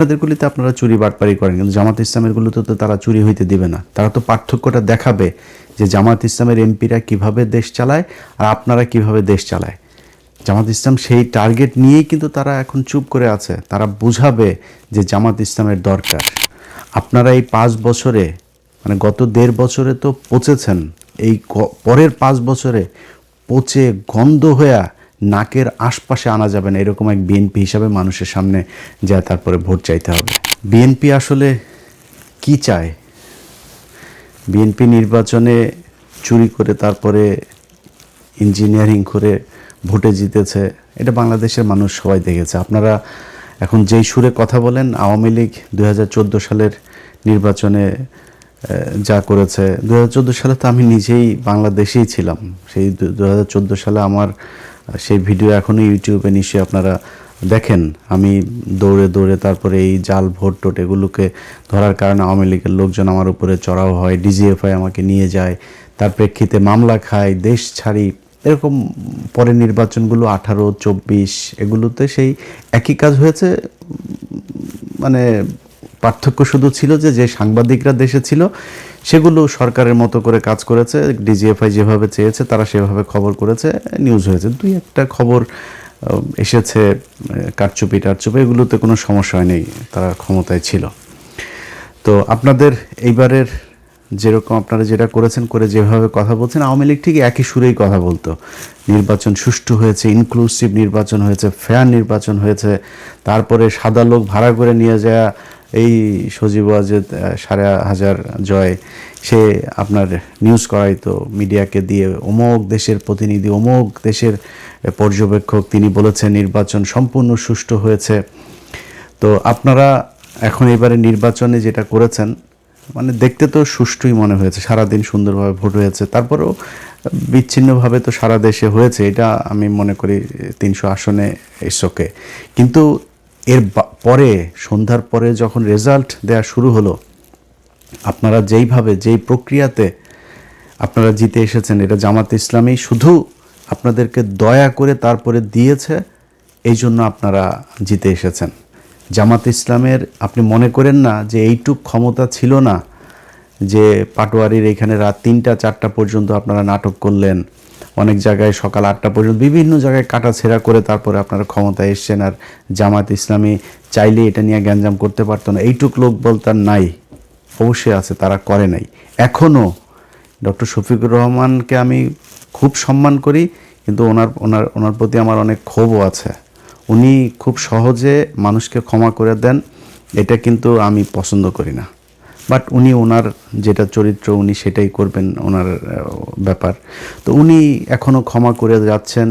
আপনাদেরগুলিতে আপনারা চুরি বাটপারি করেন, কিন্তু জামাত ইসলামের গুলোতে তো তারা চুরি হইতে দিবে না। তারা তো পার্থক্যটা দেখাবে যে জামাত ইসলামের এমপিরা কিভাবে দেশ চালায় আর আপনারা কিভাবে দেশ চালায়। জামাত ইসলাম সেই টার্গেট নিয়েই কিন্তু তারা এখন চুপ করে আছে। তারা বুঝাবে যে জামাত ইসলামের দরকার। আপনারা এই 5 বছরে, মানে গত 1.5 বছরে তো পচেছেন, এই পরের 5 বছরে পচে গন্ধ হয়ে নাকের আশপাশে আনা যাবে না, এরকম এক বিএনপি হিসাবে মানুষের সামনে যায় তারপরে ভোট চাইতে হবে। বিএনপি আসলে কি চায়? বিএনপি নির্বাচনে চুরি করে তারপরে ইঞ্জিনিয়ারিং করে ভোটে জিতেছে, এটা বাংলাদেশের মানুষ সবাই দেখেছে। আপনারা এখন যেই সুরে কথা বলেন, আওয়ামী লীগ 2014 সালের নির্বাচনে যা করেছে, 2014 সালে তো আমি নিজেই বাংলাদেশেই ছিলাম। সেই 2014 সালে আমার সেই ভিডিও এখনও ইউটিউবে নিশ্চয়ই আপনারা দেখেন। আমি দৌড়ে দৌড়ে তারপরে এই জাল ভোট টোট এগুলোকে ধরার কারণে আওয়ামী লীগের লোকজন আমার উপরে চড়াও হয়, ডিজিএফআই আমাকে নিয়ে যায়, তার প্রেক্ষিতে মামলা খায়, দেশ ছাড়ি। এরকম পরে নির্বাচনগুলো 18, 24 এগুলোতে সেই একই কাজ হয়েছে। মানে পার্থক্য শুধু ছিল যে সাংবাদিকরা দেশে ছিল সেগুলো সরকারের মতো করে কাজ করেছে, ডিজিএফআই যেভাবে চেয়েছে তারা সেভাবে খবর করেছে, নিউজ হয়েছে। 2-1টা খবর এসেছে কারচুপি টারচুপি, এগুলোতে কোনো সমস্যা হয়নি, তারা ক্ষমতায় ছিল। তো আপনাদের এইবারের যেরকম আপনারা যেটা করেছেন, করে যেভাবে কথা বলছেন, আওয়ামী লীগ ঠিক একই সুরেই কথা বলতো। নির্বাচন সুষ্ঠু হয়েছে, ইনক্লুসিভ নির্বাচন হয়েছে, ফেয়ার নির্বাচন হয়েছে। তারপরে সাদা লোক ভাড়া করে নিয়ে যাওয়া এই সজীব ওয়াজেদ 5,500 জয়, সে আপনার নিউজ করাইতো মিডিয়াকে দিয়ে, অমুক দেশের প্রতিনিধি, অমুক দেশের পর্যবেক্ষক, তিনি বলেছেন নির্বাচন সম্পূর্ণ সুষ্ঠু হয়েছে। তো আপনারা এখন এবারে নির্বাচনে যেটা করেছেন, মানে দেখতে তো সুষ্ঠুই মনে হয়েছে, সারাদিন সুন্দরভাবে ভোট হয়েছে। তারপরেও বিচ্ছিন্নভাবে তো সারা দেশে হয়েছে, এটা আমি মনে করি 300 আসনে ইসোকে। কিন্তু এর পরে সন্ধ্যার পরে যখন রেজাল্ট দেওয়া শুরু হলো, আপনারা যেইভাবে যেই প্রক্রিয়াতে আপনারা জিতে এসেছেন, এটা জামাত ইসলামী শুধু আপনাদেরকে দয়া করে তারপরে দিয়েছে, এই জন্য আপনারা জিতে এসেছেন। জামাত ইসলামের আপনি মনে করেন না যে এইটুক ক্ষমতা ছিল না যে পাটোয়ারির এখানে রাত 3টা-4টা পর্যন্ত আপনারা নাটক করলেন, অনেক জায়গায় সকাল 8টা পর্যন্ত বিভিন্ন জায়গায় কাটাছেঁড়া করে তারপরে আপনারা ক্ষমতায় এসছেন। আর জামাত ইসলামী চাইলে এটা নিয়ে গ্যাঞ্জাম করতে পারতো না, এইটুক লোক বলতে নাই, অবশ্যই আছে, তারা করে নাই। এখনও ডক্টর শফিকুর রহমানকে আমি খুব সম্মান করি, কিন্তু ওনার প্রতি আমার অনেক ক্ষোভও আছে। উনি খুব সহজে মানুষকে ক্ষমা করে দেন, এটা কিন্তু আমি পছন্দ করি না। বাট উনি ওনার যেটা চরিত্র উনি সেটাই করবেন, ওনার ব্যাপার। তো উনি এখনও ক্ষমা করে যাচ্ছেন,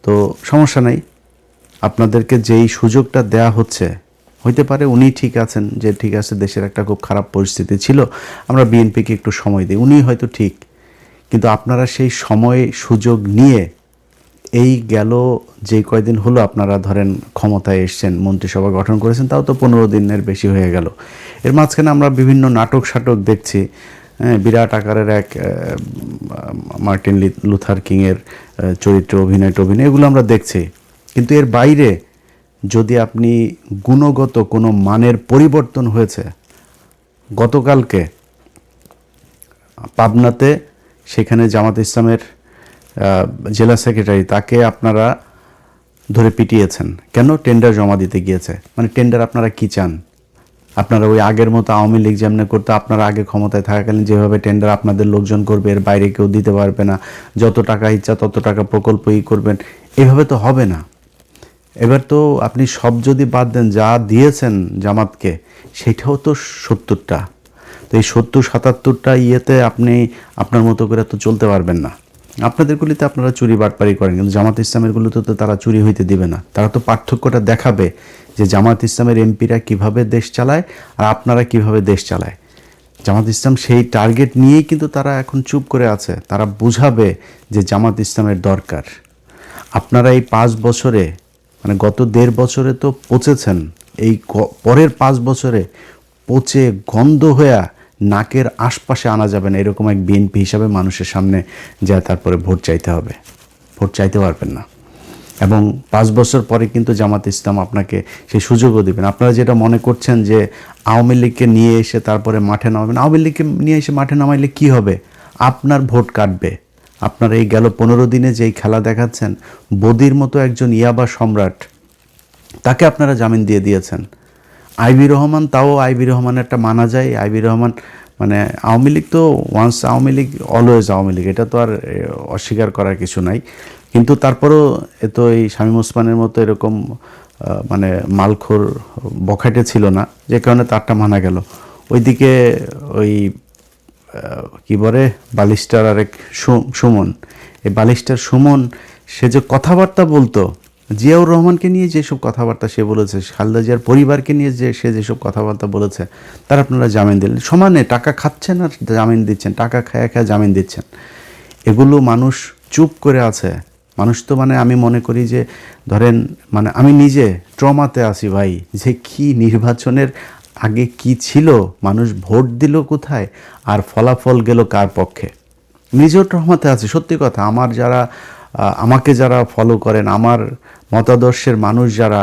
তো সমস্যা নাই। আপনাদেরকে যেই সুযোগটা দেয়া হচ্ছে, হইতে পারে উনি ঠিক আছেন, যে ঠিক আছে দেশের একটা খুব খারাপ পরিস্থিতি ছিল, আমরা বিএনপিকে একটু সময় দিই, উনি হয়তো ঠিক। কিন্তু আপনারা সেই সময় সুযোগ নিয়ে এই গেল যে কয়দিন হলো আপনারা ধরেন ক্ষমতায় এসছেন, মন্ত্রিসভা গঠন করেছেন, তাও তো 15 দিনের বেশি হয়ে গেল। এর মাঝখানে আমরা বিভিন্ন নাটক সাটক দেখছি, বিরাট আকারের এক মার্টিন লুথার কিংয়ের চরিত্র অভিনয় এগুলো আমরা দেখছি। কিন্তু এর বাইরে যদি আপনি গুণগত কোনো মানের পরিবর্তন হয়েছে, গতকালকে পাবনাতে সেখানে জামাত ইসলামের জেলা সেক্রেটারি, তাকে আপনারা ধরে পিটিয়েছেন কেন? টেন্ডার জমা দিতে গিয়েছে। মানে টেন্ডার আপনারা কি চান? আপনারা ওই আগের মতো আওয়ামী লীগ যেমনি করতে, আপনারা আগে ক্ষমতায় থাকাকালীন যেভাবে টেন্ডার আপনাদের লোকজন করবে, এর বাইরে কেউ দিতে পারবে না, যত টাকা ইচ্ছা তত টাকা প্রকল্পই করবেন, এভাবে তো হবে না। এবার তো আপনি সব যদি বাদ দেন, যা দিয়েছেন জামাতকে সেটাও তো 70টা। তো এই 70-77টা ইয়েতে আপনি আপনার মতো করে তো চলতে পারবেন না। আপনাদেরগুলিতে আপনারা চুরি বাটপারি করেন, কিন্তু জামাত ইসলামেরগুলোতে তো তারা চুরি হইতে দিবে না। তারা তো পার্থক্যটা দেখাবে যে জামাত ইসলামের এমপিরা কিভাবে দেশ চালায় আর আপনারা কিভাবে দেশ চালায়। জামাত ইসলাম সেই টার্গেট নিয়েই কিন্তু তারা এখন চুপ করে আছে। তারা বুঝাবে যে জামাত ইসলামের দরকার। আপনারা এই 5 বছরে, মানে গত 1.5 বছরে তো পচেছেন, এই পরের 5 বছরে পচে গন্ধ হয়ে নাকের আশপাশে আনা যাবে না, এরকম এক বিএনপি হিসাবে মানুষের সামনে যায় তারপরে ভোট চাইতে হবে। ভোট চাইতে পারবেন না। এবং 5 বছর পরে কিন্তু জামাত ইসলাম আপনাকে সেই সুযোগও দেবেন। আপনারা যেটা মনে করছেন যে আওয়ামী লীগকে নিয়ে এসে তারপরে মাঠে নামাবেন, আওয়ামী লীগকে নিয়ে এসে মাঠে নামাইলে কি হবে? আপনার ভোট কাটবে। আপনারা এই গেল 15 দিনে যেই খেলা দেখাচ্ছেন, বদির মতো একজন ইয়াবা সম্রাট, তাকে আপনারা জামিন দিয়ে দিয়েছেন। আইবি রহমান, তাও আইবি রহমান একটা মানা যায়। আইবি রহমান মানে আওয়ামী লীগ তো ওয়ান্স আওয়ামী লীগ অলওয়েজ আওয়ামী লীগ, এটা তো আর অস্বীকার করার কিছু নাই। কিন্তু তারপরেও এত এই শামীম ওসমানের মতো এরকম মানে মালখোর বখাটে ছিল না, যে কারণে তারটা মানা গেল। ওইদিকে ওই কি বলে বালিস্টার আরেক সুমন, এই বালিস্টার সুমন সে যে কথাবার্তা বলতো, জিয়াউর রহমানকে নিয়ে যেসব কথাবার্তা সে বলেছে, খালেদা জিয়ার পরিবারকে নিয়ে সে যেসব কথাবার্তা বলেছে, তার আপনারা জামিন দিলেন। সমানে টাকা খাচ্ছেন আর জামিন দিচ্ছেন, টাকা খায়া খায়া জামিন দিচ্ছেন। এগুলো মানুষ চুপ করে আছে। মানুষ তো মানে আমি মনে করি যে ধরেন মানে আমি নিজে ট্রমাতে আছি ভাই, যে কি নির্বাচনের আগে কি ছিল, মানুষ ভোট দিল কোথায় আর ফলাফল গেল কার পক্ষে। নিজেও ট্রমাতে আছি, সত্যি কথা। আমার যারা আমাকে যারা ফলো করেন, আমার মতাদর্শের মানুষ যারা,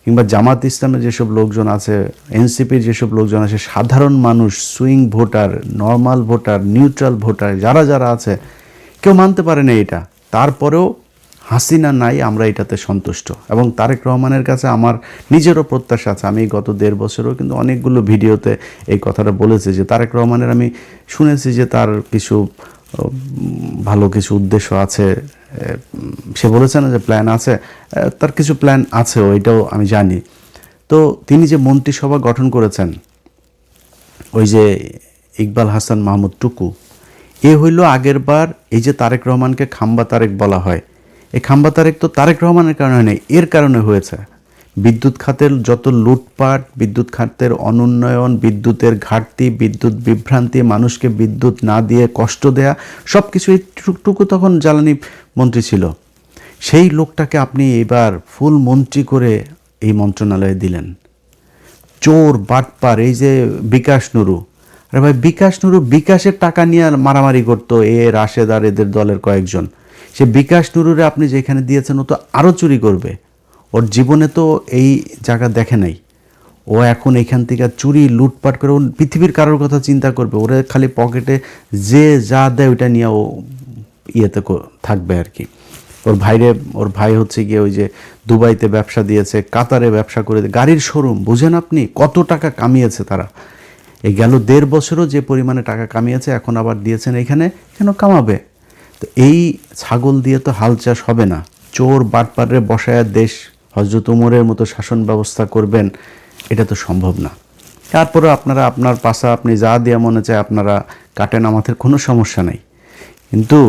কিংবা জামাত ইসলামের যেসব লোকজন আছে, এনসিপির যেসব লোকজন আছে, সাধারণ মানুষ, swing voter, normal voter, neutral voter, যারা যারা আছে, কেউ মানতে পারে না এটা। তারপরেও হাসিনা নাই, আমরা এটাতে সন্তুষ্ট। এবং তারেক রহমানের কাছে আমার নিজেরও প্রত্যাশা আছে। আমি গত 1.5 বছরও কিন্তু অনেকগুলো ভিডিওতে এই কথাটা বলেছি যে তারেক রহমানের আমি শুনেছি যে তার কিছু ভালো কিছু উদ্দেশ্য আছে। সে বলেছে না যে প্ল্যান আছে, তার কিছু প্ল্যান আছে, ওইটাও আমি জানি। তো তিনি যে মন্ত্রিসভা গঠন করেছেন, ওই যে ইকবাল হাসান মাহমুদ টুকু, এ হইল আগের বার এই যে তারেক রহমানকে খাম্বা তারেক বলা হয়, এই খাম্বা তারেক তো তারেক রহমানের কারণে নেই, এর কারণে হয়েছে। বিদ্যুৎ খাতের যত লুটপাট, বিদ্যুৎ খাতের অনুন্নয়ন, বিদ্যুতের ঘাটতি, বিদ্যুৎ বিভ্রান্তি, মানুষকে বিদ্যুৎ না দিয়ে কষ্ট দেয়া, সব কিছু এইটুকু তখন জ্বালানি মন্ত্রী ছিল। সেই লোকটাকে আপনি এবার ফুল মন্ত্রী করে এই মন্ত্রণালয়ে দিলেন। চোর বাটপার, এই যে বিকাশ নুরু, আরে ভাই বিকাশ নুরু বিকাশের টাকা নিয়ে মারামারি করতো রাশেদ আর এদের দলের কয়েকজন। সে বিকাশ নুরুরে আপনি যেখানে দিয়েছেন ও তো আরও চুরি করবে। ওর জীবনে তো এই জায়গা দেখে নাই। ও এখন এখান থেকে চুরি লুটপাট করে ও পৃথিবীর কারোর কথা চিন্তা করবে, ওরা খালি পকেটে যে যা দেয় ওইটা নিয়ে ও ইয়েতে থাকবে আর কি। ওর ভাই হচ্ছে গিয়ে ওই যে দুবাইতে ব্যবসা দিয়েছে, কাতারে ব্যবসা করে, গাড়ির শোরুম, বুঝেন আপনি কত টাকা কামিয়েছে তারা। এই গেল 1.5 বছরও যে পরিমাণে টাকা কামিয়েছে, এখন আবার দিয়েছেন এখানে, কেন কামাবে? তো এই ছাগল দিয়ে তো হাল চাষ হবে না। চোর বাটপারে বসায়া দেশ হযরত উমরের মতো শাসন ব্যবস্থা করবেন, এটা তো সম্ভব না। তারপরে আপনারা আপনার পাশা আপনি যা দেওয়া মনে চায় আপনারা কাটেন, আমাদের কোনো সমস্যা নাই। কিন্তু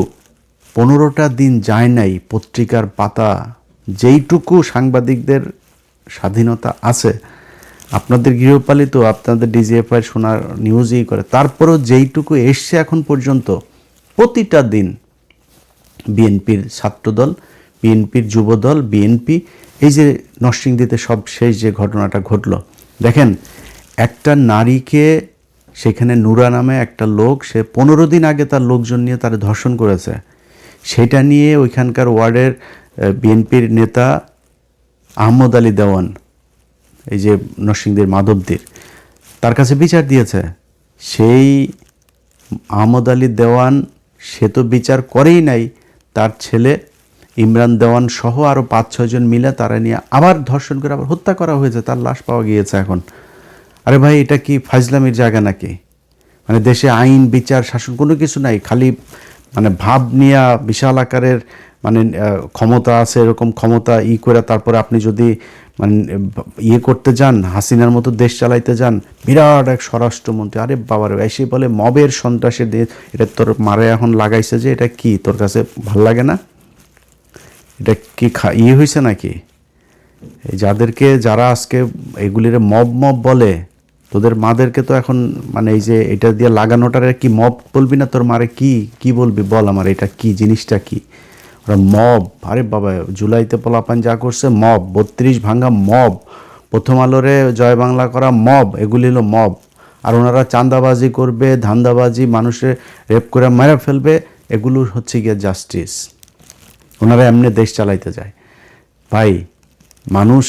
15টা দিন যায় নাই পত্রিকার পাতা, যেইটুকু সাংবাদিকদের স্বাধীনতা আছে, আপনাদের গৃহপালিত, আপনাদের ডিজিএফআই শোনার নিউজই করে, তারপরও যেইটুকু এসছে এখন পর্যন্ত, প্রতিটা দিন বিএনপির ছাত্রদল, বিএনপির যুবদল, বিএনপি, এই যে নরসিংদীতে সব শেষ যে ঘটনাটা ঘটলো, দেখেন একটা নারীকে সেখানে নুরা নামে একটা লোক, সে 15 দিন আগে তার লোকজন নিয়ে তার ধর্ষণ করেছে। সেটা নিয়ে ওইখানকার ওয়ার্ডের বিএনপির নেতা আহমদ আলী দেওয়ান, এই যে নরসিংদীর মাধবদীর, তার কাছে বিচার দিয়েছে। সেই আহমদ আলী দেওয়ান সে তো বিচার করেই নাই, তার ছেলে ইমরান দেওয়ান সহ আরও 5-6 জন মিলে তারা নিয়ে আবার ধর্ষণ করে আবার হত্যা করা হয়েছে, তার লাশ পাওয়া গিয়েছে এখন। আরে ভাই, এটা কি ফাজলামির জায়গা নাকি? মানে দেশে আইন বিচার শাসন কোনো কিছু নাই, খালি মানে ভাব নিয়ে বিশাল আকারের মানে ক্ষমতা আছে, এরকম ক্ষমতা করে তারপরে আপনি যদি মানে করতে যান, হাসিনার মতো দেশ চালাইতে যান, বিরাট এক স্বরাষ্ট্রমন্ত্রী, আরে বাবার এসে বলে মবের সন্ত্রাসের দেশ, এটা তোর মারে এখন লাগাইছে যে, এটা কি তোর কাছে ভাল লাগে না? এটা কি হয়েছে নাকি? যাদেরকে যারা আজকে এগুলির মব বলে, তোদের মাদেরকে তো এখন মানে এই যে এটা দিয়ে লাগানোটারে কি মব বলবি না? তোর মারে কি বলবি বল, আমার এটা কি জিনিসটা কি? ওরা মব, আরে বাবা জুলাইতে পোলাপান যা করছে মব, 32 ভাঙা মব, প্রথম আলোরে জয় বাংলা করা মব, এগুলি হলো মব। আর ওনারা চাঁদাবাজি করবে, ধান্দাবাজি, মানুষের রেপ করে মেরে ফেলবে, এগুলো হচ্ছে গিয়ে জাস্টিস। ওনারা এমনি দেশ চালাইতে যায়। ভাই মানুষ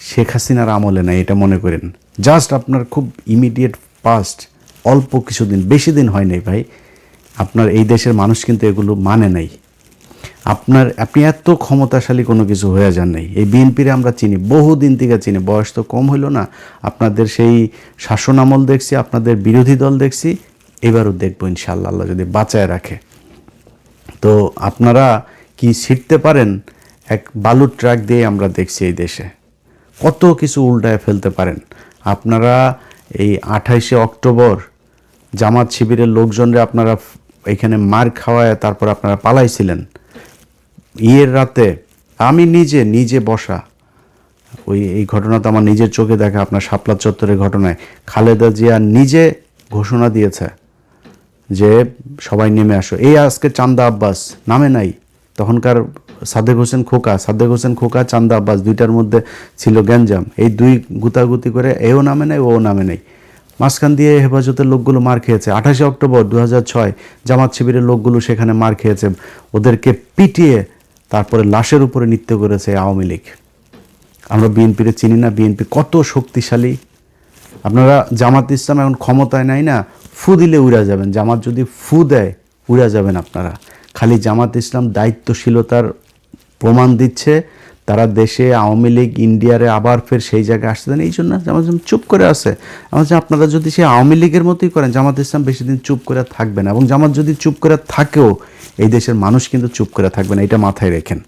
শেখ হাসিনার আমলে নাই এটা মনে করেন। জাস্ট আপনার খুব ইমিডিয়েট পাস্ট অল্প কিছুদিন, বেশি দিন হয় নাই ভাই, আপনার এই দেশের মানুষ কিন্তু এগুলো মানে নাই। আপনি এত ক্ষমতাশালী কোনো কিছু হয়ে যান নাই। এই বিএনপিরে আমরা চিনি, বহুদিন থেকে চিনি, বয়স তো কম হইল না। আপনাদের সেই শাসন আমল দেখছি, আপনাদের বিরোধী দল দেখছি, এবারও দেখবো ইনশাআল্লাহ, আল্লাহ যদি বাঁচায় রাখে। তো আপনারা কি ছিটতে পারেন? এক বালুর ট্রাক দিয়ে আমরা দেখছি এই দেশে কত কিছু উল্টায় ফেলতে পারেন আপনারা। এই 28শে অক্টোবর জামাত শিবিরের লোকজনরা আপনারা এখানে মার খাওয়ায় তারপর আপনারা পালাইছিলেন। ইয়ের রাতে আমি নিজে বসা, এই ঘটনা তো আমার নিজের চোখে দেখা, আপনার শাপলা চত্বরের ঘটনায় খালেদা জিয়া নিজে ঘোষণা দিয়েছে যে সবাই নেমে আসো। এই আজকে চান্দা আব্বাস নামে নাই, তখনকার সাদেক হোসেন খোকা চান্দা আব্বাস দুইটার মধ্যে ছিল গ্যাঞ্জাম। এই দুই গুতাগুতি করে এও নামে নাই ও নামে নাই, মাঝখান দিয়ে হেফাজতের লোকগুলো মার খেয়েছে। 28শে অক্টোবর 2006 জামাত শিবিরের লোকগুলো সেখানে মার খেয়েছে, ওদেরকে পিটিয়ে তারপরে লাশের উপরে নৃত্য করেছে আওয়ামী লীগ। আমরা বিএনপিরে চিনি না, বিএনপি কত শক্তিশালী। আপনারা জামাত ইসলাম এখন ক্ষমতায় নাই না, ফু দিলে উড়া যাবেন। জামাত যদি ফু দেয় উড়া যাবেন আপনারা। খালি জামাত ইসলাম দায়িত্বশীলতার প্রমাণ দিচ্ছে, তারা দেশে আওয়ামী লীগ ইন্ডিয়ারে আবার ফের সেই জায়গায় আসতে দেন, এই জন্য জামাত ইসলাম চুপ করে আছে। আপনারা যদি সেই আওয়ামী লীগের মতোই করেন, জামাত ইসলাম বেশি দিন চুপ করে থাকবে না। এবং জামাত যদি চুপ করে থাকেও, এই দেশের মানুষ কিন্তু চুপ করে থাকবে না, এটা মাথায় রেখেন।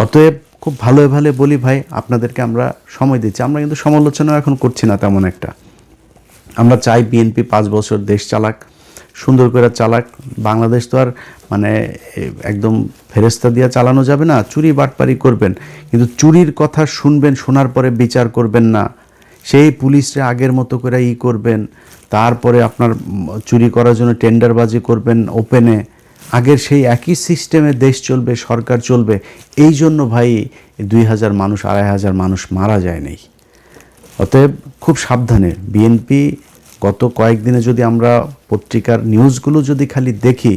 অতএব খুব ভালো বলি ভাই, আপনাদেরকে আমরা সময় দিচ্ছি, আমরা কিন্তু সমালোচনা এখন করছি না তেমন একটা। আমরা চাই বিএনপি 5 বছর দেশ চালাক, সুন্দর করে চালাক। বাংলাদেশ তো আর মানে একদম ফেরেস্তা দিয়ে চালানো যাবে না, চুরি বাটপারি করবেন, কিন্তু চুরির কথা শুনবেন, শোনার পরে বিচার করবেন না। সেই পুলিশরে আগের মতো করে করবেন, তারপরে আপনার চুরি করার জন্য টেন্ডারবাজি করবেন ওপেনে। আগের সেই একই সিস্টেমে দেশ চলবে, সরকার চলবে। এই জন্য ভাই 2000 মানুষ 2500 মানুষ মারা যায় নাই। অতএব খুব সাবধানে বিএনপি। গত কয়েকদিনে যদি আমরা পত্রিকার নিউজগুলো যদি খালি দেখি,